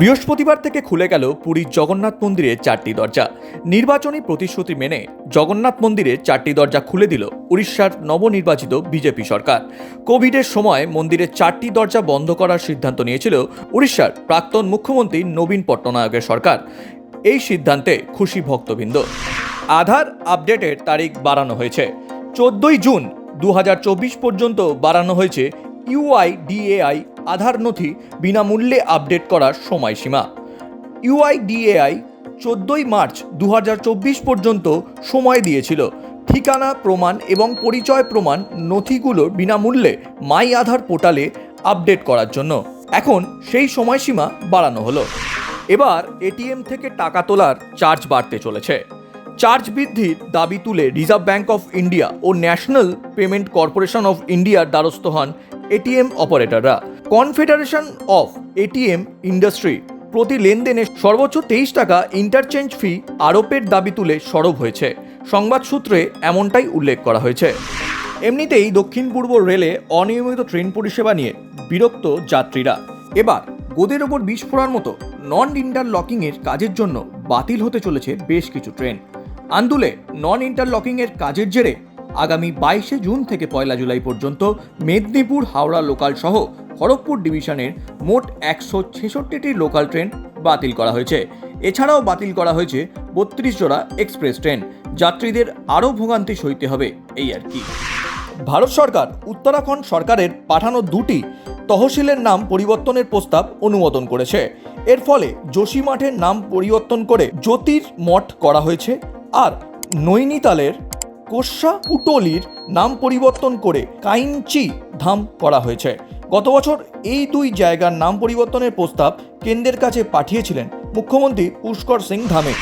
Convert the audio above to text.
বৃহস্পতিবার থেকে খুলে গেল পুরীর জগন্নাথ মন্দিরের 4টি দরজা। নির্বাচনী প্রতিশ্রুতি মেনে জগন্নাথ মন্দিরের 4টি দরজা খুলে দিল উড়িষ্যার নবনির্বাচিত বিজেপি সরকার। কোভিডের সময় মন্দিরের 4টি দরজা বন্ধ করার সিদ্ধান্ত নিয়েছিল উড়িষ্যার প্রাক্তন মুখ্যমন্ত্রী নবীন পট্টনায়কের সরকার। এই সিদ্ধান্তে খুশি ভক্তবৃন্দ। আধার আপডেটের তারিখ বাড়ানো হয়েছে। 14ই জুন 2024 পর্যন্ত বাড়ানো হয়েছে ইউআইডিএআই আধার নথি বিনামূল্যে আপডেট করার সময়সীমা। ইউআইডিএআই 14ই মার্চ 2024 পর্যন্ত সময় দিয়েছিল ঠিকানা প্রমাণ এবং পরিচয় প্রমাণ নথিগুলো বিনামূল্যে মাই আধার পোর্টালে আপডেট করার জন্য। এখন সেই সময়সীমা বাড়ানো হলো। এবার এটিএম থেকে টাকা তোলার চার্জ বাড়তে চলেছে। চার্জ বৃদ্ধির দাবি তুলে রিজার্ভ ব্যাঙ্ক অফ ইন্ডিয়া ও ন্যাশনাল পেমেন্ট কর্পোরেশন অফ ইন্ডিয়ার দ্বারস্থ হন এটিএম অপারেটররা। কনফেডারেশন অফ এটিএম ইন্ডাস্ট্রি প্রতি লেনদেনে সর্বোচ্চ 23 টাকা ইন্টারচেঞ্জ ফি আরোপের দাবি তুলে সরব হয়েছে। সংবাদ সূত্রে এমনটাই উল্লেখ করা হয়েছে। এমনিতেই দক্ষিণ পূর্ব রেলে অনিয়মিত ট্রেন পরিষেবা নিয়ে বিরক্ত যাত্রীরা। এবার গোদের ওপর বিষ ফোড়ার মতো নন ইন্টারলকিংয়ের কাজের জন্য বাতিল হতে চলেছে বেশ কিছু ট্রেন। আন্দুলে নন ইন্টারলকিংয়ের কাজের জেরে আগামী 22শে জুন থেকে 1 জুলাই পর্যন্ত মেদিনীপুর হাওড়া লোকাল সহ খড়গপুর ডিভিশনের মোট 166টি লোকাল ট্রেন বাতিল করা হয়েছে। এছাড়াও বাতিল করা হয়েছে 32 জোড়া এক্সপ্রেস ট্রেন। যাত্রীদের আরও ভোগান্তি সইতে হবে, এই আর কি। ভারত সরকার উত্তরাখণ্ড সরকারের পাঠানো 2টি তহসিলের নাম পরিবর্তনের প্রস্তাব অনুমোদন করেছে। এর ফলে যোশী মাঠের নাম পরিবর্তন করে জ্যোতির্মঠ করা হয়েছে, আর নৈনিতালের কোস্যা কুটলির নাম পরিবর্তন করে কাইঞ্চি ধাম করা হয়েছে। গত বছর এই 2 জায়গার নাম পরিবর্তনের প্রস্তাব কেন্দ্রের কাছে পাঠিয়েছিলেন মুখ্যমন্ত্রী পুষ্কর সিং ধামে।